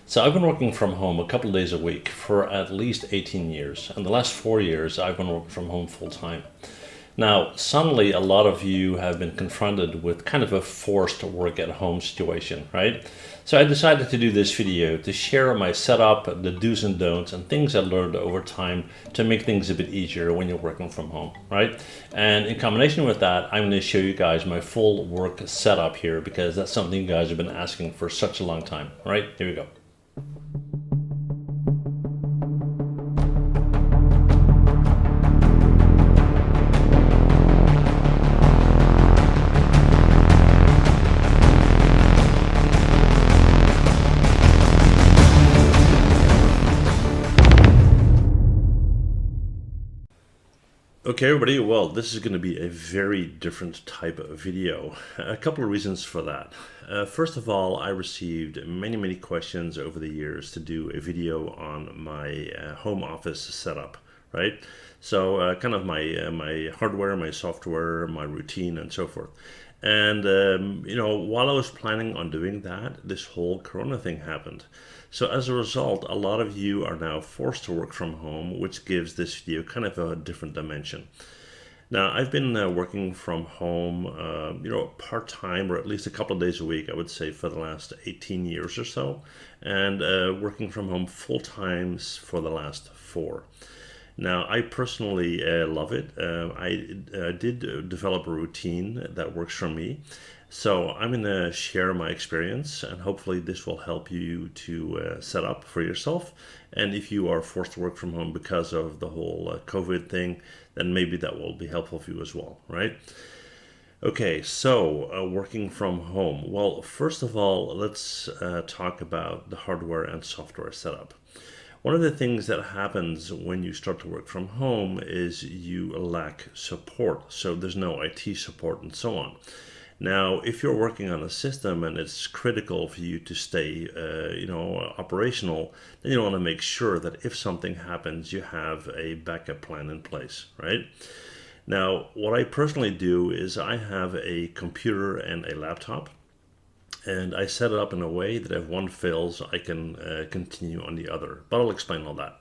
So I've been working from home a couple of days a week for at least 18 years. And the last 4 years, I've been working from home full time. Now, suddenly, a lot of you have been confronted with kind of a forced work at home situation, right? So I decided to do this video to share my setup, the do's and don'ts, and things I learned over time to make things a bit easier when you're working from home, right? And in combination with that, I'm going to show you guys my full work setup here because that's something you guys have been asking for such a long time, all right? Here we go. Okay, everybody, well, this is going to be a very different type of video. A couple of reasons for that. First of all, I received many questions over the years to do a video on my home office setup, right? So kind of my hardware, my software, my routine, and so forth. And, while I was planning on doing that, this whole Corona thing happened. So as a result, a lot of you are now forced to work from home, which gives this video kind of a different dimension. Now, I've been working from home, part-time or at least a couple of days a week, I would say, for the last 18 years or so, and working from home full-time for the last 4. Now, I personally love it. I did develop a routine that works for me. So I'm going to share my experience, and hopefully this will help you to set up for yourself. And if you are forced to work from home because of the whole COVID thing, then maybe that will be helpful for you as well, right? Okay, so working from home. Well, first of all, let's talk about the hardware and software setup. One of the things that happens when you start to work from home is you lack support. So there's no IT support and so on. Now, if you're working on a system and it's critical for you to stay, operational, then you want to make sure that if something happens, you have a backup plan in place, right? Now, what I personally do is I have a computer and a laptop, and I set it up in a way that if one fails, I can continue on the other. But I'll explain all that.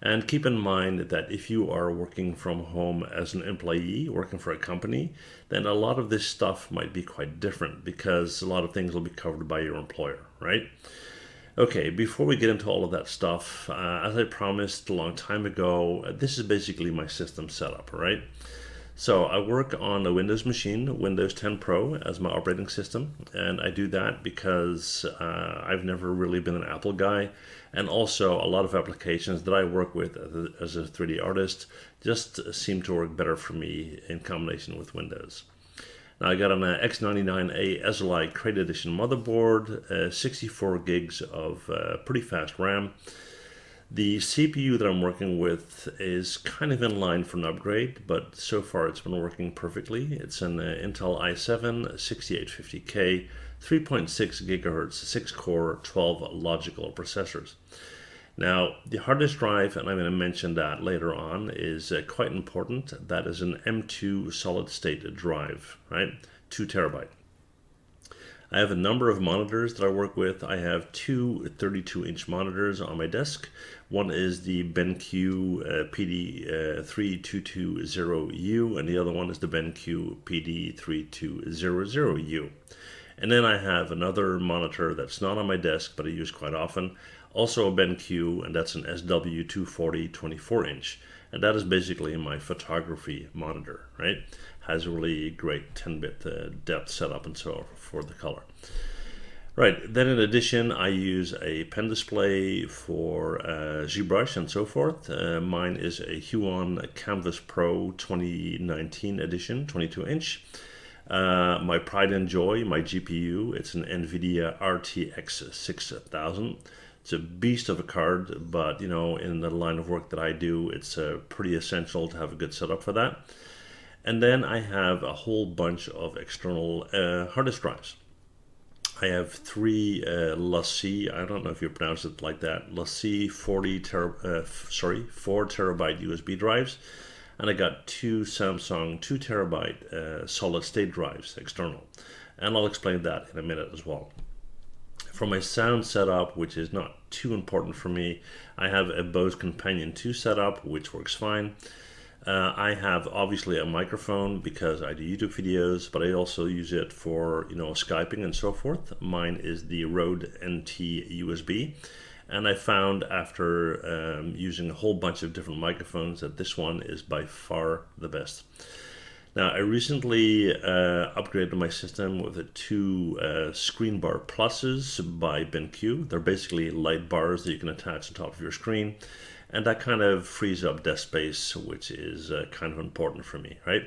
And keep in mind that if you are working from home as an employee, working for a company, then a lot of this stuff might be quite different because a lot of things will be covered by your employer, right? Okay, before we get into all of that stuff, as I promised a long time ago, this is basically my system setup, right? So I work on a Windows machine, Windows 10 Pro as my operating system, and I do that because I've never really been an Apple guy, and also a lot of applications that I work with as a 3D artist just seem to work better for me in combination with Windows. Now I got an X99A SLI Crate Edition motherboard, 64 gigs of pretty fast RAM. The CPU that I'm working with is kind of in line for an upgrade, but so far it's been working perfectly. It's an Intel i7 6850K, 3.6 gigahertz, 6-core, 12 logical processors. Now, the hard disk drive, and I'm going to mention that later on, is quite important. That is an M2 solid-state drive, right? 2 terabyte. I have a number of monitors that I work with. I have 2 32-inch monitors on my desk. One is the BenQ PD3220U, and the other one is the BenQ PD3200U. And then I have another monitor that's not on my desk, but I use quite often, also a BenQ, and that's an SW240 24-inch. And that is basically my photography monitor, right? Has a really great 10-bit depth setup and so for the color. Right, then in addition, I use a pen display for ZBrush and so forth. Mine is a Huon Canvas Pro 2019 edition, 22-inch. My pride and joy, my GPU, it's an NVIDIA RTX 6000. It's a beast of a card, but in the line of work that I do, it's pretty essential to have a good setup for that. And then I have a whole bunch of external hard disk drives. I have 3 LaCie, I don't know if you pronounce it like that, LaCie 4 terabyte USB drives, and I got 2 Samsung 2 terabyte solid state drives external, and I'll explain that in a minute as well. For my sound setup, which is not too important for me, I have a Bose Companion 2 setup, which works fine. I have obviously a microphone because I do YouTube videos, but I also use it for, Skyping and so forth. Mine is the Rode NT USB. And I found after using a whole bunch of different microphones that this one is by far the best. Now, I recently upgraded my system with the two screen bar pluses by BenQ. They're basically light bars that you can attach on top of your screen. And that kind of frees up desk space, which is kind of important for me, right?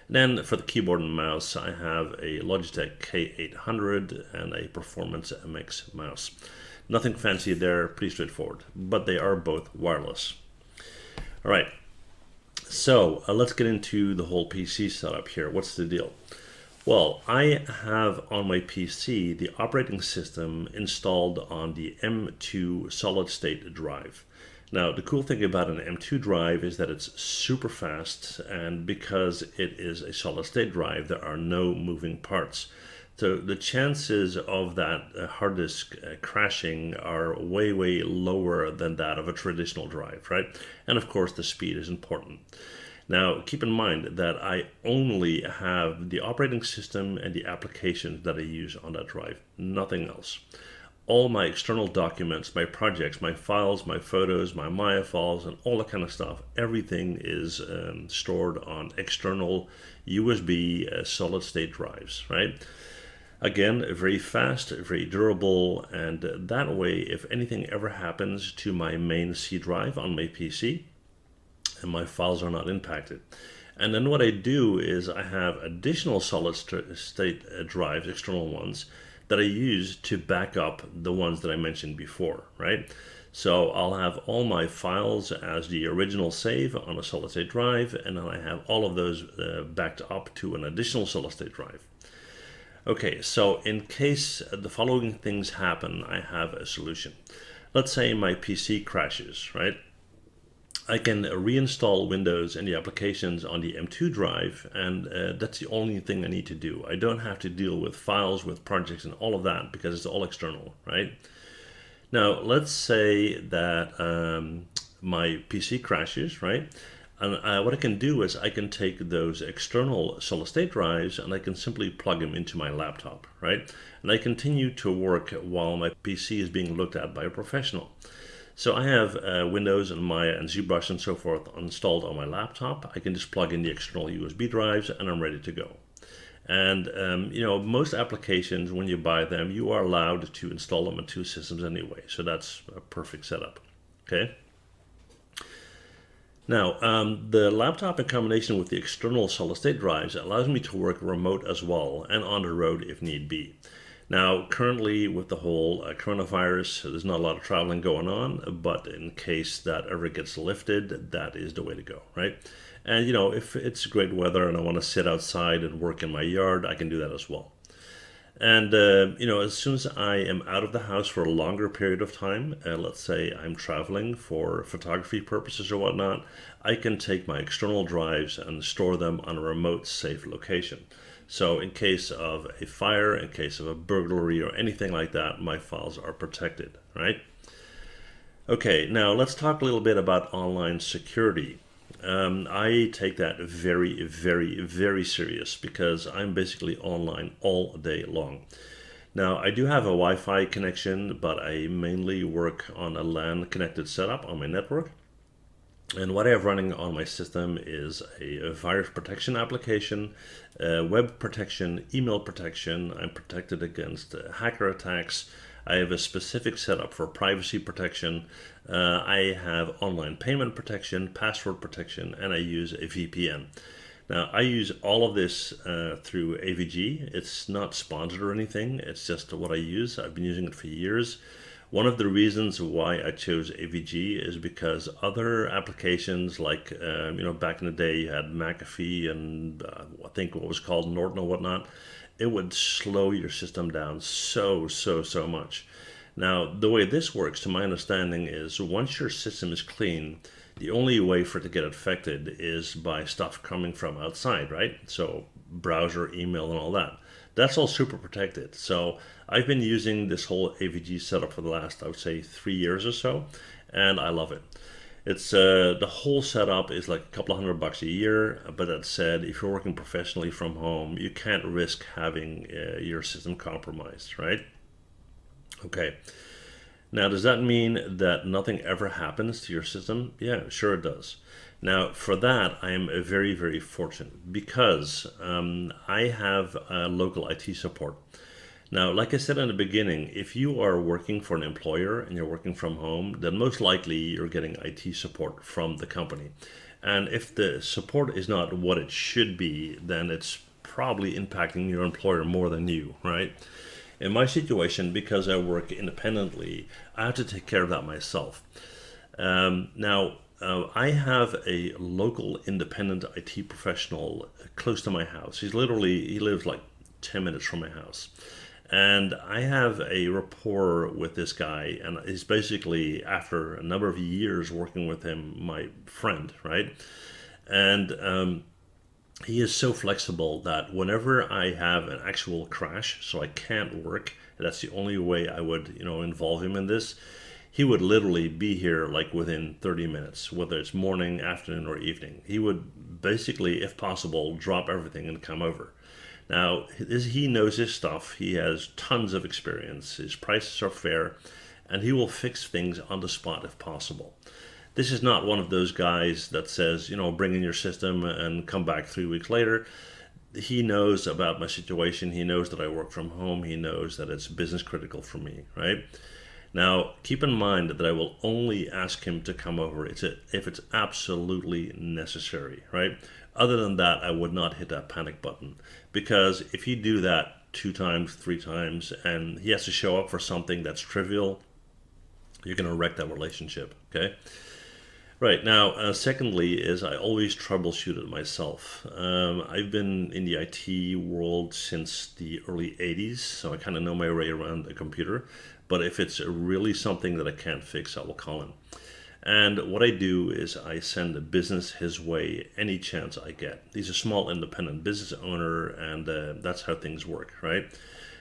Then for the keyboard and mouse, I have a Logitech K800 and a Performance MX mouse. Nothing fancy there, pretty straightforward, but they are both wireless. All right, so let's get into the whole PC setup here. What's the deal? Well, I have on my PC the operating system installed on the M2 solid state drive. Now, the cool thing about an M2 drive is that it's super fast, and because it is a solid state drive, there are no moving parts. So the chances of that hard disk crashing are way, way lower than that of a traditional drive, right? And of course, the speed is important. Now, keep in mind that I only have the operating system and the applications that I use on that drive, nothing else. All my external documents, my projects, my files, my photos, my Maya files, and all that kind of stuff, everything is stored on external USB solid state drives, right? Again, very fast, very durable, and that way, if anything ever happens to my main C drive on my PC, and my files are not impacted. And then what I do is I have additional solid state drives, external ones, that I use to back up the ones that I mentioned before, right? So I'll have all my files as the original save on a solid state drive, and then I have all of those backed up to an additional solid state drive. Okay, so in case the following things happen, I have a solution. Let's say my PC crashes, right? I can reinstall Windows and the applications on the M2 drive, and that's the only thing I need to do. I don't have to deal with files, with projects, and all of that because it's all external, right? Now, let's say that my PC crashes, right? And what I can do is I can take those external solid state drives and I can simply plug them into my laptop, right? And I continue to work while my PC is being looked at by a professional. So I have Windows and Maya and ZBrush and so forth installed on my laptop. I can just plug in the external USB drives and I'm ready to go. And most applications, when you buy them, you are allowed to install them on two systems anyway. So that's a perfect setup, okay? Now, the laptop in combination with the external solid state drives allows me to work remote as well and on the road if need be. Now, currently with the whole coronavirus, there's not a lot of traveling going on, but in case that ever gets lifted, that is the way to go, right? And, if it's great weather and I want to sit outside and work in my yard, I can do that as well. And, as soon as I am out of the house for a longer period of time, let's say I'm traveling for photography purposes or whatnot, I can take my external drives and store them on a remote, safe location. So in case of a fire, in case of a burglary or anything like that, my files are protected, right? Okay, now let's talk a little bit about online security. I take that very, very, very serious because I'm basically online all day long. Now, I do have a Wi-Fi connection, but I mainly work on a LAN connected setup on my network. And what I have running on my system is a virus protection application, web protection, email protection. I'm protected against hacker attacks. I have a specific setup for privacy protection. I have online payment protection, password protection, and I use a VPN. Now, I use all of this through AVG. It's not sponsored or anything. It's just what I use. I've been using it for years. One of the reasons why I chose AVG is because other applications like, back in the day you had McAfee and I think what was called Norton or whatnot, it would slow your system down so much. Now, the way this works, to my understanding, is once your system is clean, the only way for it to get affected is by stuff coming from outside, right? So browser, email, and all that. That's all super protected. So I've been using this whole AVG setup for the last, I would say, 3 years or so, and I love it. It's the whole setup is like a couple of $100 a year, but that said, if you're working professionally from home, you can't risk having your system compromised, right? Okay. Now, does that mean that nothing ever happens to your system? Yeah, sure it does. Now, for that, I am very, very fortunate because I have local IT support. Now, like I said in the beginning, if you are working for an employer and you're working from home, then most likely you're getting IT support from the company. And if the support is not what it should be, then it's probably impacting your employer more than you, right? In my situation, because I work independently, I have to take care of that myself. I have a local independent IT professional close to my house. He lives like 10 minutes from my house. And I have a rapport with this guy, and he's basically, after a number of years working with him, my friend, right? And he is so flexible that whenever I have an actual crash, so I can't work, that's the only way I would, involve him in this. He would literally be here like within 30 minutes, whether it's morning, afternoon, or evening. He would basically, if possible, drop everything and come over. Now, he knows his stuff. He has tons of experience. His prices are fair, and he will fix things on the spot if possible. This is not one of those guys that says, bring in your system and come back 3 weeks later. He knows about my situation. He knows that I work from home. He knows that it's business critical for me, right? Now, keep in mind that I will only ask him to come over if it's absolutely necessary, right? Other than that, I would not hit that panic button, because if you do that 2 times, 3 times, and he has to show up for something that's trivial, you're going to wreck that relationship, okay? Right, now, secondly is I always troubleshoot it myself. I've been in the IT world since the early 80s, so I kind of know my way around a computer. But if it's really something that I can't fix, I will call him. And what I do is I send the business his way any chance I get. He's a small independent business owner, and that's how things work, right?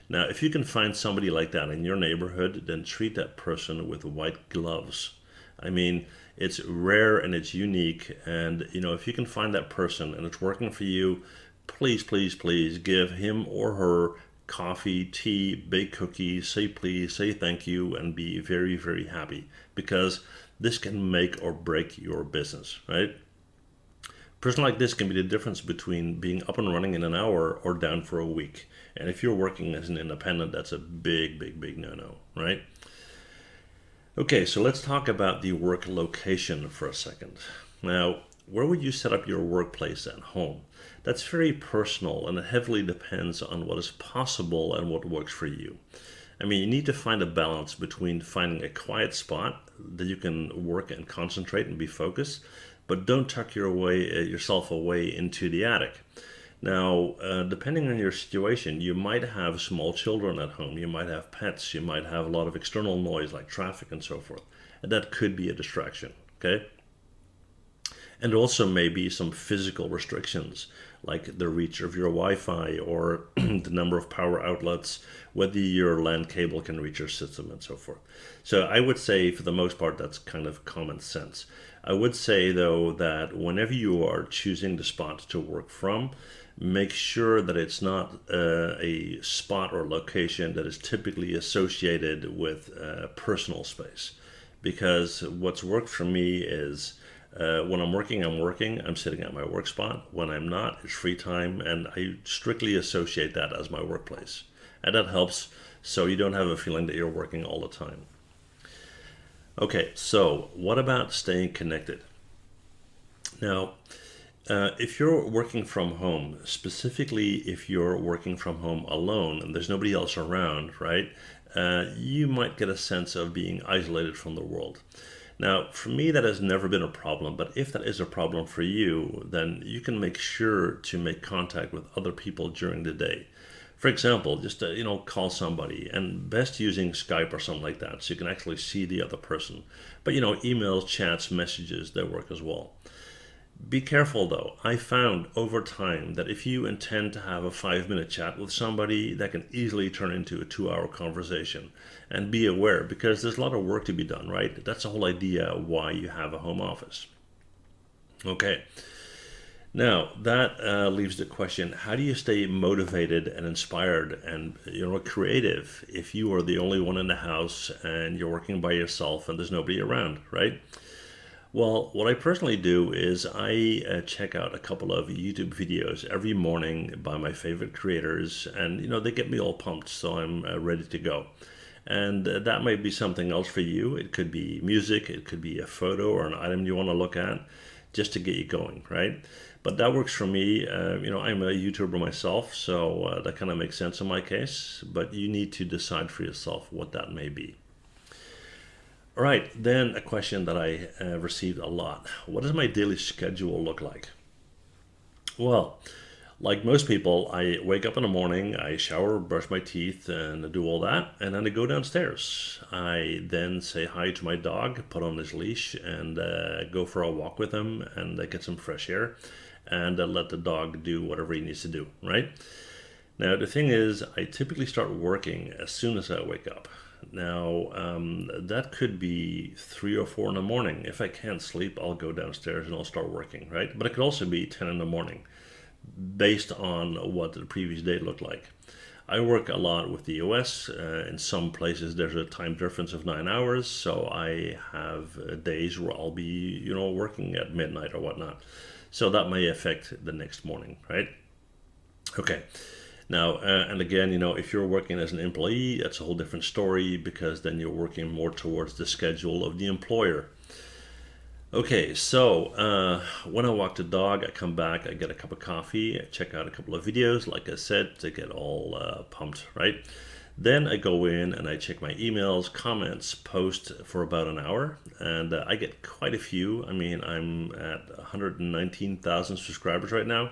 Now, if you can find somebody like that in your neighborhood, then treat that person with white gloves. I mean, it's rare and it's unique, and if you can find that person and it's working for you, please, please, please give him or her coffee, tea, bake cookies, say please, say thank you, and be very, very happy, because this can make or break your business, right? A person like this can be the difference between being up and running in an hour or down for a week. And if you're working as an independent, that's a big, big, big no-no, right? Okay, so let's talk about the work location for a second. Now, where would you set up your workplace at home? That's very personal, and it heavily depends on what is possible and what works for you. I mean, you need to find a balance between finding a quiet spot that you can work and concentrate and be focused, but don't tuck yourself away into the attic. Now, depending on your situation, you might have small children at home, you might have pets, you might have a lot of external noise like traffic and so forth, and that could be a distraction, okay? And also maybe some physical restrictions, like the reach of your Wi-Fi or the number of power outlets, whether your LAN cable can reach your system and so forth. So I would say for the most part, that's kind of common sense. I would say though that whenever you are choosing the spot to work from, make sure that it's not a spot or location that is typically associated with personal space. Because what's worked for me is when I'm working, I'm sitting at my work spot. When I'm not, it's free time, and I strictly associate that as my workplace. And that helps so you don't have a feeling that you're working all the time. Okay, so what about staying connected? Now, if you're working from home, specifically if you're working from home alone and there's nobody else around, right, you might get a sense of being isolated from the world. Now, for me, that has never been a problem, but if that is a problem for you, then you can make sure to make contact with other people during the day. For example, just call somebody, and best using Skype or something like that, so you can actually see the other person. But emails, chats, messages, they work as well. Be careful though. I found over time that if you intend to have a 5-minute chat with somebody, that can easily turn into a 2-hour conversation. And be aware, because there's a lot of work to be done, right? That's the whole idea why you have a home office. Okay. Now that leaves the question: how do you stay motivated and inspired and creative if you are the only one in the house and you're working by yourself and there's nobody around, right? Well, what I personally do is I check out a couple of YouTube videos every morning by my favorite creators, and they get me all pumped, so I'm ready to go. And that might be something else for you. It could be music, it could be a photo or an item you want to look at, just to get you going, right? But that works for me. I'm a YouTuber myself, so that kind of makes sense in my case. But you need to decide for yourself what that may be. All right, then a question that I received a lot. What does my daily schedule look like? Well, like most people, I wake up in the morning, I shower, brush my teeth, and do all that, and then I go downstairs. I then say hi to my dog, put on his leash, and go for a walk with him, and get some fresh air, and let the dog do whatever he needs to do, right? Now, the thing is, I typically start working as soon as I wake up. Now, that could be 3 or 4 in the morning. If I can't sleep, I'll go downstairs and I'll start working, right? But it could also be 10 in the morning, based on what the previous day looked like. I work a lot with the US. In some places, there's a time difference of 9 hours, so I have days where I'll be, working at midnight or whatnot. So that may affect the next morning, right? Okay. Now, and again, if you're working as an employee, that's a whole different story, because then you're working more towards the schedule of the employer. Okay, so when I walk the dog, I come back, I get a cup of coffee, I check out a couple of videos, like I said, to get all pumped, right? Then I go in and I check my emails, comments, post for about an hour, and I get quite a few. I mean, I'm at 119,000 subscribers right now,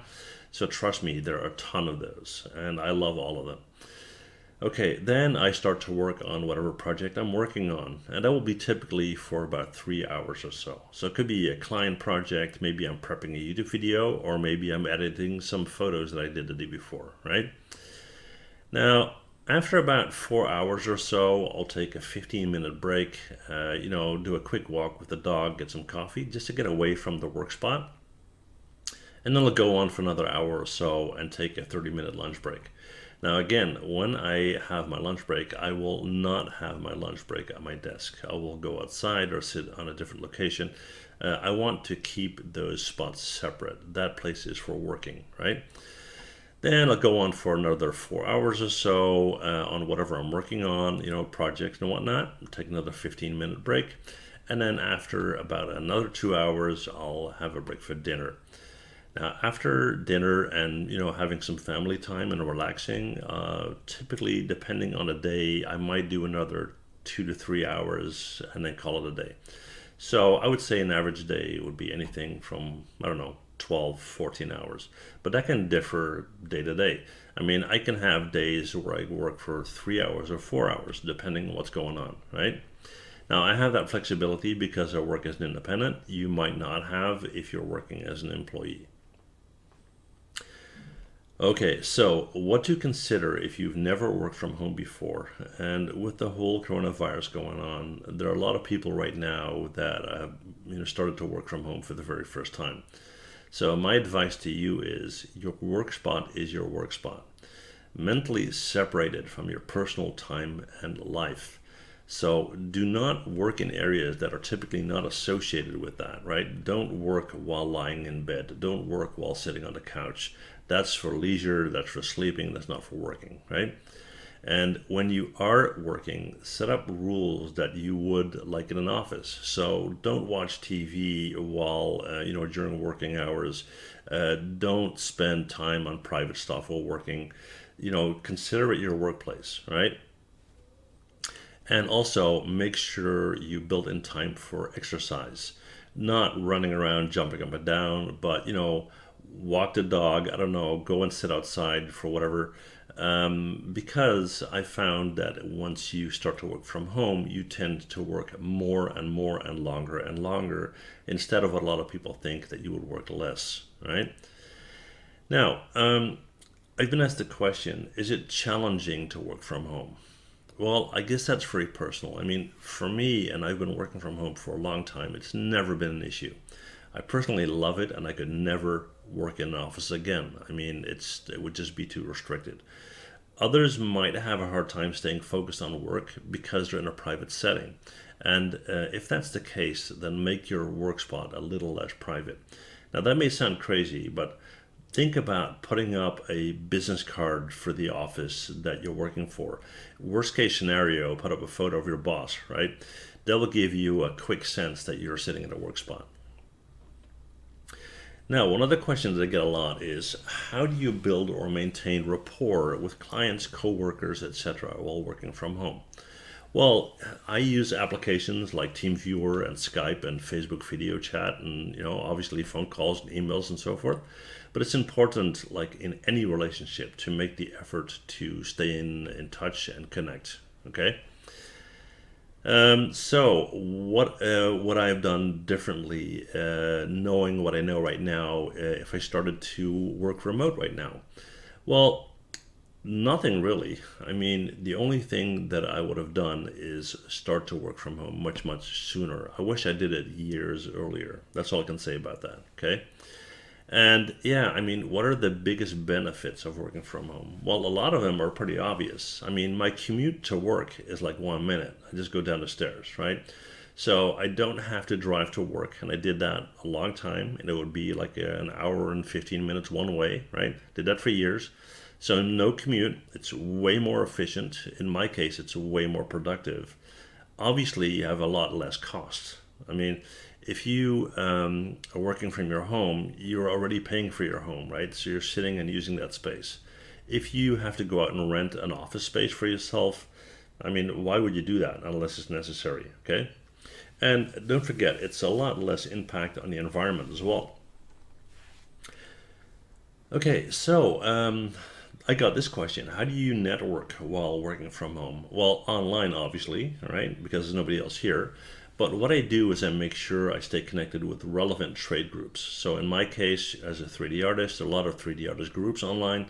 so trust me, there are a ton of those, and I love all of them. Okay, then I start to work on whatever project I'm working on, and that will be typically for about 3 hours or so. So it could be a client project, maybe I'm prepping a YouTube video, or maybe I'm editing some photos that I did the day before, right? Now, after about 4 hours or so, I'll take a 15-minute break, do a quick walk with the dog, get some coffee, just to get away from the work spot. And then I'll go on for another hour or so and take a 30-minute lunch break. Now again, when I have my lunch break, I will not have my lunch break at my desk. I will go outside or sit on a different location. I want to keep those spots separate. That place is for working, right? Then I'll go on for another 4 hours or so on whatever I'm working on, projects and whatnot. Take another 15-minute break. And then after about another 2 hours, I'll have a break for dinner. Now, after dinner and having some family time and relaxing, typically depending on the day, I might do another 2 to 3 hours and then call it a day. So I would say an average day would be anything from 12, 14 hours, but that can differ day to day. I mean, I can have days where I work for 3 hours or 4 hours, depending on what's going on, right? Now, I have that flexibility because I work as an independent. You might not have if you're working as an employee. Okay, so what to consider if you've never worked from home before. And with the whole coronavirus going on, there are a lot of people right now that have started to work from home for the very first time. So my advice to you is your work spot is your work spot. Mentally separated from your personal time and life. So do not work in areas that are typically not associated with that, right? Don't work while lying in bed. Don't work while sitting on the couch. That's for leisure, that's for sleeping, that's not for working, right? And when you are working, set up rules that you would like in an office. So don't watch TV while, during working hours. Don't spend time on private stuff while working. Consider it your workplace, right? And also make sure you build in time for exercise. Not running around, jumping up and down, but, walk the dog, go and sit outside for whatever, because I found that once you start to work from home, you tend to work more and more and longer instead of what a lot of people think that you would work less, right? Now, I've been asked the question, is it challenging to work from home? Well, I guess that's very personal. I mean, for me, and I've been working from home for a long time, it's never been an issue. I personally love it, and I could never work in an office again. I mean, it would just be too restricted. Others might have a hard time staying focused on work because they're in a private setting. And if that's the case, then make your work spot a little less private. Now, that may sound crazy, but think about putting up a business card for the office that you're working for. Worst case scenario, put up a photo of your boss, right? That will give you a quick sense that you're sitting in a work spot. Now, one of the questions that I get a lot is, how do you build or maintain rapport with clients, coworkers, etc. while working from home? Well, I use applications like TeamViewer and Skype and Facebook video chat and, obviously phone calls and emails and so forth. But it's important, like in any relationship, to make the effort to stay in touch and connect, okay? So what I've done differently, knowing what I know right now, if I started to work remote right now, well, nothing really. I mean, the only thing that I would have done is start to work from home much sooner. I wish I did it years earlier. That's all I can say about that, okay? And yeah, I mean, what are the biggest benefits of working from home? Well, a lot of them are pretty obvious. I mean, my commute to work is like 1 minute. I just go down the stairs, right? So I don't have to drive to work. And I did that a long time. And it would be like an hour and 15 minutes one way, right? Did that for years. So no commute. It's way more efficient. In my case, it's way more productive. Obviously, you have a lot less costs. I mean, if you are working from your home, you're already paying for your home, right? So you're sitting and using that space. If you have to go out and rent an office space for yourself, I mean, why would you do that unless it's necessary, okay? And don't forget, it's a lot less impact on the environment as well. Okay, so I got this question. How do you network while working from home? Well, online, obviously, all right, because there's nobody else here. But what I do is I make sure I stay connected with relevant trade groups. So in my case, as a 3D artist, a lot of 3D artist groups online.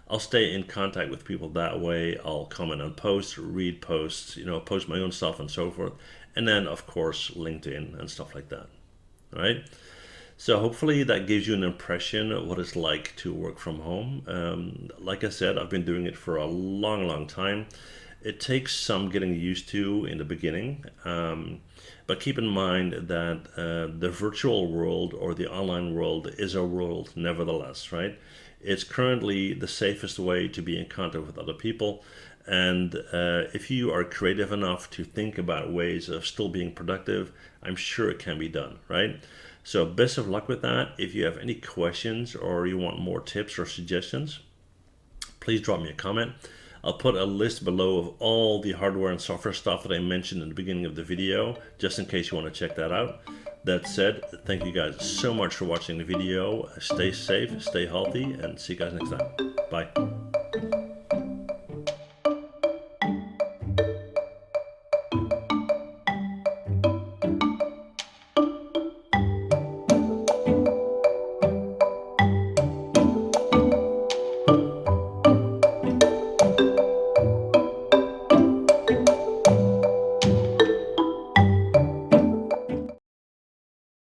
I'll stay in contact with people that way. I'll comment on posts, read posts, post my own stuff and so forth. And then, of course, LinkedIn and stuff like that. All right? So hopefully that gives you an impression of what it's like to work from home. Like I said, I've been doing it for a long time. It takes some getting used to in the beginning. But keep in mind that the virtual world or the online world is a world nevertheless, right? It's currently the safest way to be in contact with other people. And if you are creative enough to think about ways of still being productive, I'm sure it can be done, right? So best of luck with that. If you have any questions or you want more tips or suggestions, please drop me a comment. I'll put a list below of all the hardware and software stuff that I mentioned in the beginning of the video, just in case you want to check that out. That said, thank you guys so much for watching the video. Stay safe, stay healthy, and see you guys next time. Bye.